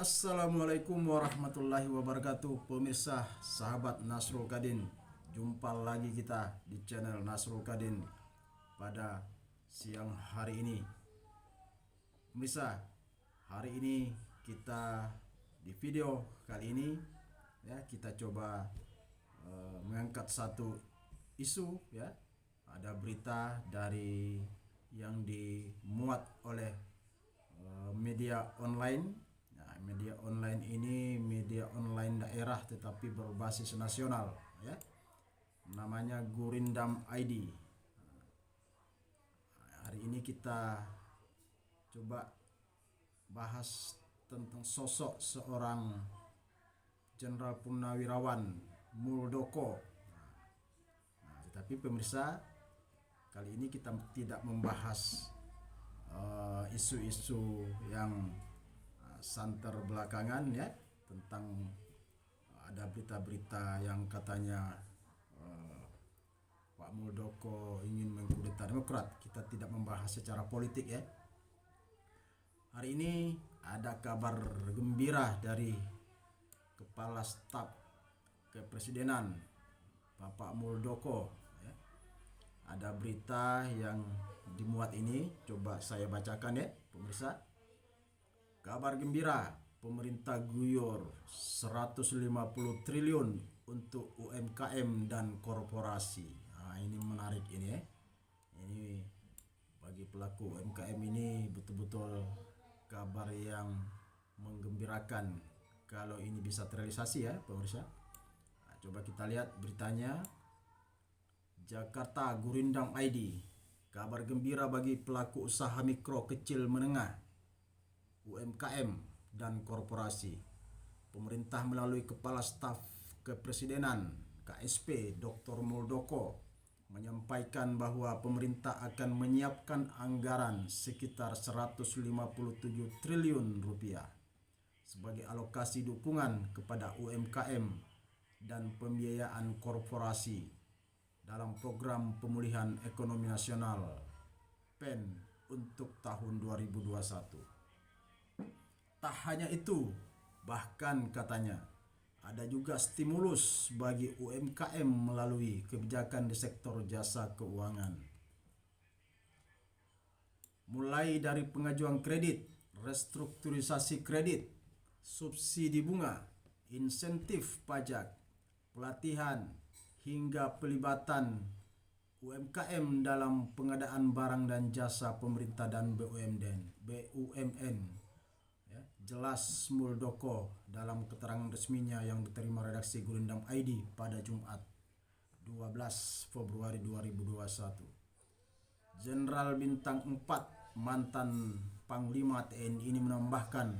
Assalamualaikum warahmatullahi wabarakatuh. Pemirsa, sahabat Nasrul Kadin, jumpa lagi kita di channel Nasrul Kadin pada siang hari ini. Pemirsa, hari ini kita di video kali ini ya kita coba mengangkat satu isu ya. Ada berita dari yang dimuat oleh media online. Nah, media online ini media online daerah tetapi berbasis nasional ya. Namanya Gurindam ID. Hari ini kita coba bahas tentang sosok seorang Jenderal Purnawirawan Muldoko. Tetapi pemirsa, kali ini kita tidak membahas isu-isu yang santer belakangan ya, tentang ada berita-berita yang katanya Pak Muldoko ingin mengkudeta Demokrat. Kita tidak membahas secara politik ya. Hari ini ada kabar gembira dari Kepala Staf Kepresidenan Bapak Muldoko ya. Ada berita yang dimuat ini, coba saya bacakan ya pemirsa. Kabar gembira, pemerintah guyur 150 triliun untuk UMKM dan korporasi. Nah, ini menarik ini ya. Ini bagi pelaku UMKM ini betul-betul kabar yang menggembirakan kalau ini bisa terrealisasi ya pemirsa. Nah, coba kita lihat beritanya. Jakarta Gurindam ID. Kabar gembira bagi pelaku usaha mikro kecil menengah, UMKM dan korporasi. Pemerintah melalui Kepala Staf Kepresidenan KSP Dr. Muldoko menyampaikan bahwa pemerintah akan menyiapkan anggaran sekitar 157 triliun rupiah sebagai alokasi dukungan kepada UMKM dan pembiayaan korporasi dalam program pemulihan ekonomi nasional PEN untuk tahun 2021. Tak hanya itu, bahkan katanya ada juga stimulus bagi UMKM melalui kebijakan di sektor jasa keuangan. Mulai dari pengajuan kredit, restrukturisasi kredit, subsidi bunga, insentif pajak, pelatihan, hingga pelibatan UMKM dalam pengadaan barang dan jasa pemerintah dan BUMN. Jelas Muldoko dalam keterangan resminya yang diterima redaksi Gurindam ID pada Jumat 12 Februari 2021. Jenderal Bintang 4 mantan Panglima TNI ini menambahkan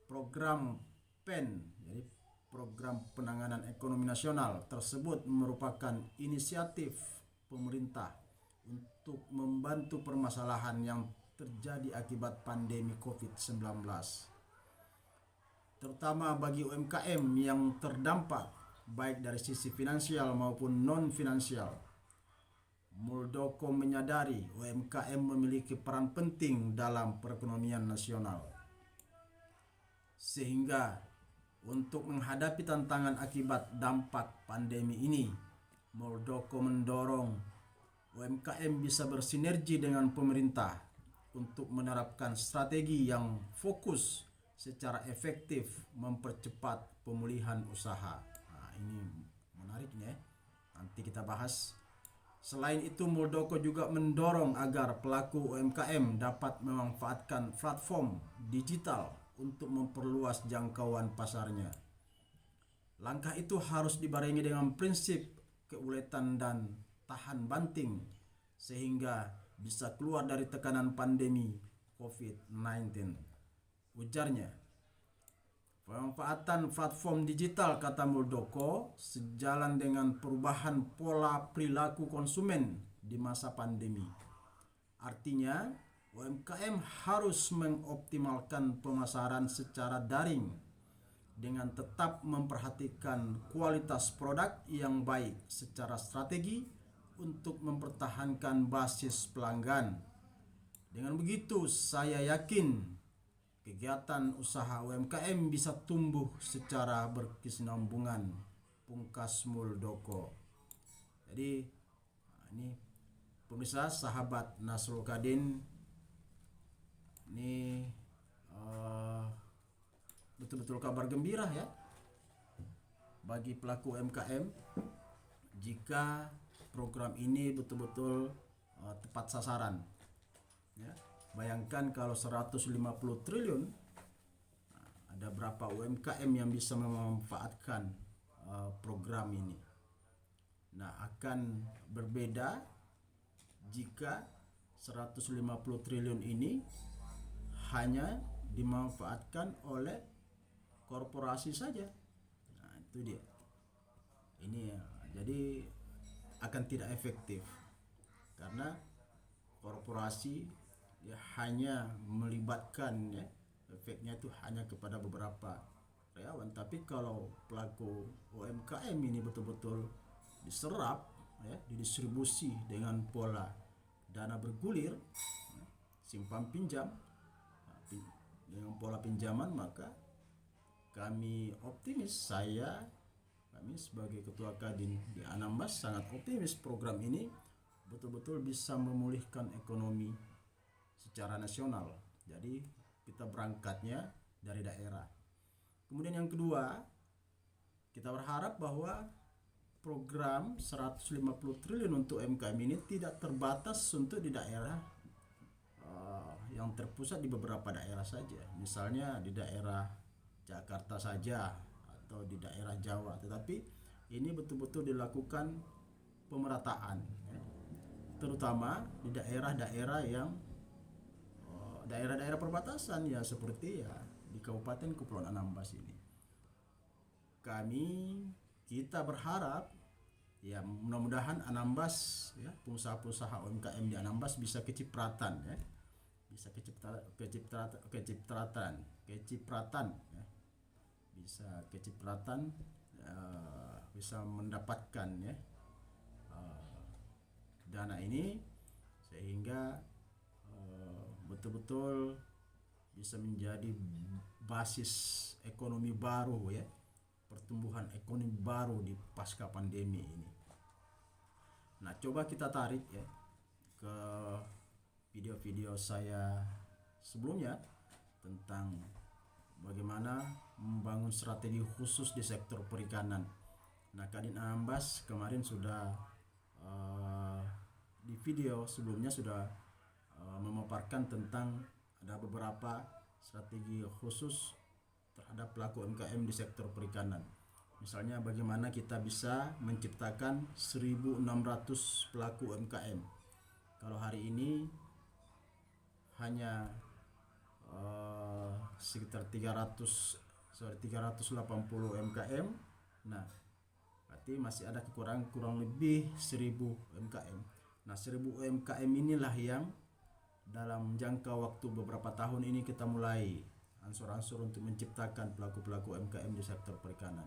program PEN, jadi program penanganan ekonomi nasional tersebut merupakan inisiatif pemerintah untuk membantu permasalahan yang terjadi akibat pandemi COVID-19. Terutama bagi UMKM yang terdampak baik dari sisi finansial maupun non-finansial. Muldoko menyadari UMKM memiliki peran penting dalam perekonomian nasional. Sehingga untuk menghadapi tantangan akibat dampak pandemi ini, Muldoko mendorong UMKM bisa bersinergi dengan pemerintah untuk menerapkan strategi yang fokus secara efektif mempercepat pemulihan usaha. Nah, ini menarik ya. Nanti kita bahas. Selain itu, Muldoko juga mendorong agar pelaku UMKM dapat memanfaatkan platform digital untuk memperluas jangkauan pasarnya. Langkah itu harus dibarengi dengan prinsip keuletan dan tahan banting sehingga bisa keluar dari tekanan pandemi COVID-19. Ujarnya, pemanfaatan platform digital, kata Muldoko, sejalan dengan perubahan pola perilaku konsumen di masa pandemi. Artinya, UMKM harus mengoptimalkan pemasaran secara daring dengan tetap memperhatikan kualitas produk yang baik secara strategi untuk mempertahankan basis pelanggan. Dengan begitu, saya yakin kegiatan usaha UMKM bisa tumbuh secara berkesinambungan, pungkas Muldoko. Jadi ini pemirsa sahabat Nasrul Kadin, ini betul-betul kabar gembira ya bagi pelaku UMKM jika program ini betul-betul tepat sasaran ya. Bayangkan kalau 150 triliun, ada berapa UMKM yang bisa memanfaatkan program ini. Nah, akan berbeda jika 150 triliun ini hanya dimanfaatkan oleh korporasi saja. Nah, itu dia. Ini jadi akan tidak efektif karena korporasi ya hanya melibatkan ya, efeknya itu hanya kepada beberapa karyawan. Tapi kalau pelaku UMKM ini betul-betul diserap ya, didistribusi dengan pola dana bergulir, simpan pinjam dengan pola pinjaman, maka kami optimis, kami sebagai ketua Kadin di Anambas sangat optimis program ini betul-betul bisa memulihkan ekonomi secara nasional. Jadi kita berangkatnya dari daerah. Kemudian yang kedua, kita berharap bahwa program 150 triliun untuk UMKM ini tidak terbatas untuk di daerah yang terpusat di beberapa daerah saja. Misalnya di daerah Jakarta saja atau di daerah Jawa, tetapi ini betul-betul dilakukan pemerataan ya. Terutama di daerah-daerah yang daerah-daerah perbatasan ya, seperti ya di Kabupaten Kepulauan Anambas ini. Kita berharap ya mudah-mudahan Anambas ya, pengusaha-pengusaha UMKM di Anambas bisa kecipratan ya, bisa kecipratan ya, bisa kecipratan, bisa mendapatkan ya dana ini sehingga betul-betul bisa menjadi basis ekonomi baru ya, pertumbuhan ekonomi baru di pasca pandemi ini. Nah, coba kita tarik ya ke video-video saya sebelumnya tentang bagaimana membangun strategi khusus di sektor perikanan. Nah, Kadin Anambas kemarin sudah di video sebelumnya sudah memaparkan tentang ada beberapa strategi khusus terhadap pelaku UMKM di sektor perikanan. Misalnya bagaimana kita bisa menciptakan 1.600 pelaku UMKM. Kalau hari ini hanya sekitar 380 UMKM. Nah, berarti masih ada kekurangan kurang lebih 1.000 UMKM. Nah, 1.000 UMKM inilah yang dalam jangka waktu beberapa tahun ini kita mulai ansur-ansur untuk menciptakan pelaku-pelaku UMKM di sektor perikanan.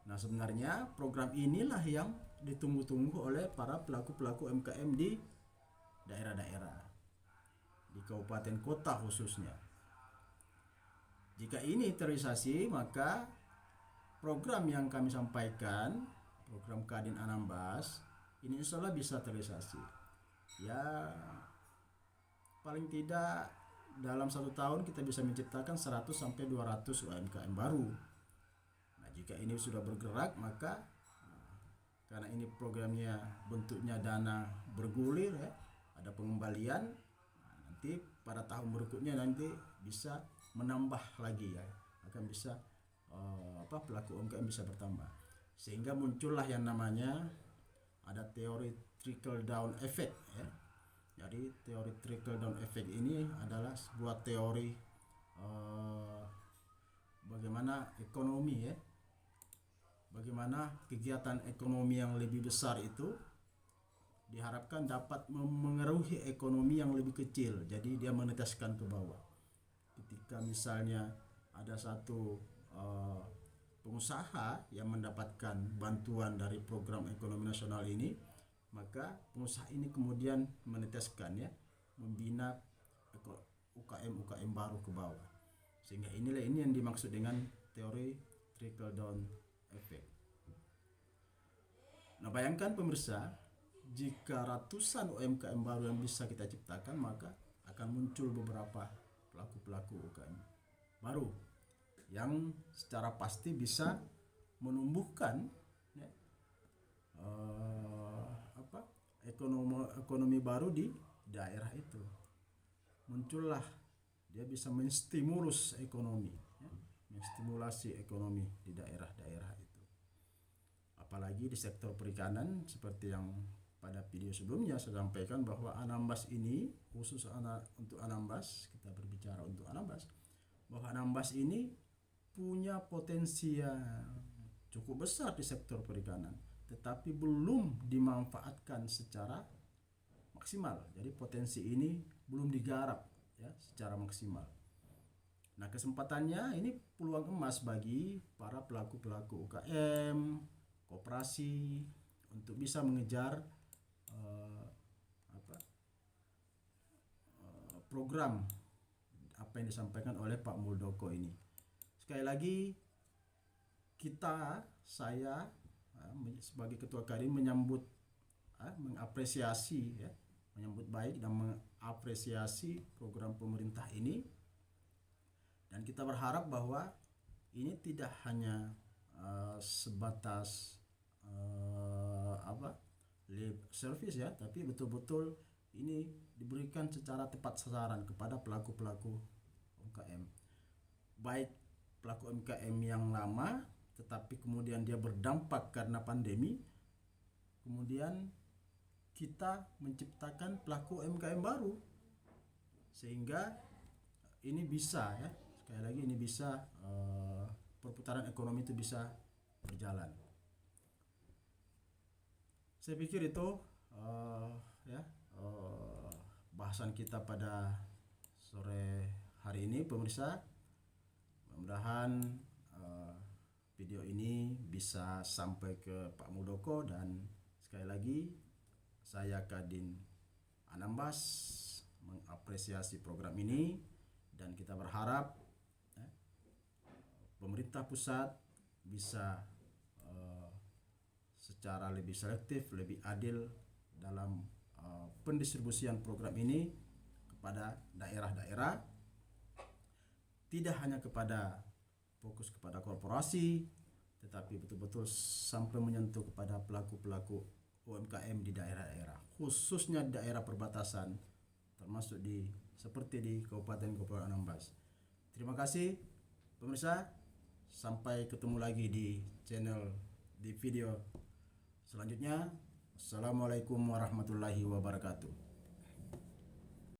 Nah, sebenarnya program inilah yang ditunggu-tunggu oleh para pelaku-pelaku UMKM di daerah-daerah, di kabupaten kota khususnya. Jika ini terrealisasi, maka program yang kami sampaikan, program Kadin Anambas, ini insya Allah bisa terrealisasi. Ya, paling tidak dalam 1 tahun kita bisa menciptakan 100-200 UMKM baru. Nah, jika ini sudah bergerak, maka karena ini programnya bentuknya dana bergulir ya, ada pengembalian, nanti pada tahun berikutnya nanti bisa menambah lagi ya, akan bisa pelaku UMKM bisa bertambah, sehingga muncullah yang namanya ada teori trickle down effect ya. Jadi teori trickle down effect ini adalah sebuah teori bagaimana ekonomi ya, bagaimana kegiatan ekonomi yang lebih besar itu diharapkan dapat memengaruhi ekonomi yang lebih kecil, jadi dia meneteskan ke bawah. Ketika misalnya ada satu pengusaha yang mendapatkan bantuan dari program ekonomi nasional ini, maka pengusaha ini kemudian meneteskan ya, membina UKM baru ke bawah. Sehingga ini yang dimaksud dengan teori trickle down effect. Nah, bayangkan pemirsa, jika ratusan UMKM baru yang bisa kita ciptakan, maka akan muncul beberapa pelaku-pelaku UKM baru yang secara pasti bisa menumbuhkan ya, ekonomi baru di daerah itu. Muncullah, dia bisa menstimulus ekonomi, ya, menstimulasi ekonomi di daerah-daerah itu. Apalagi di sektor perikanan, seperti yang pada video sebelumnya saya sampaikan bahwa Anambas ini, khusus untuk Anambas, kita berbicara untuk Anambas, bahwa Anambas ini punya potensi yang cukup besar di sektor perikanan, tetapi belum dimanfaatkan secara maksimal. Jadi potensi ini belum digarap ya secara maksimal. Nah, kesempatannya ini peluang emas bagi para pelaku-pelaku UKM, koperasi untuk bisa mengejar program apa yang disampaikan oleh Pak Muldoko ini. Sekali lagi saya sebagai Ketua Kadin mengapresiasi ya, menyambut baik dan mengapresiasi program pemerintah ini, dan kita berharap bahwa ini tidak hanya sebatas lip service ya, tapi betul-betul ini diberikan secara tepat sasaran kepada pelaku-pelaku UMKM, baik pelaku UMKM yang lama tetapi kemudian dia berdampak karena pandemi, kemudian kita menciptakan pelaku UMKM baru, sehingga ini bisa ya, sekali lagi ini bisa perputaran ekonomi itu bisa berjalan. Saya pikir itu bahasan kita pada sore hari ini, pemirsa. Mudah-mudahan video ini bisa sampai ke Pak Muldoko, dan sekali lagi saya Kadin Anambas mengapresiasi program ini, dan kita berharap pemerintah pusat bisa secara lebih selektif, lebih adil dalam pendistribusian program ini kepada daerah-daerah, tidak hanya fokus kepada korporasi, tetapi betul-betul sampai menyentuh kepada pelaku-pelaku UMKM di daerah-daerah, khususnya di daerah perbatasan, termasuk seperti di Kabupaten Anambas. Terima kasih pemirsa, sampai ketemu lagi di video selanjutnya. Assalamualaikum warahmatullahi wabarakatuh.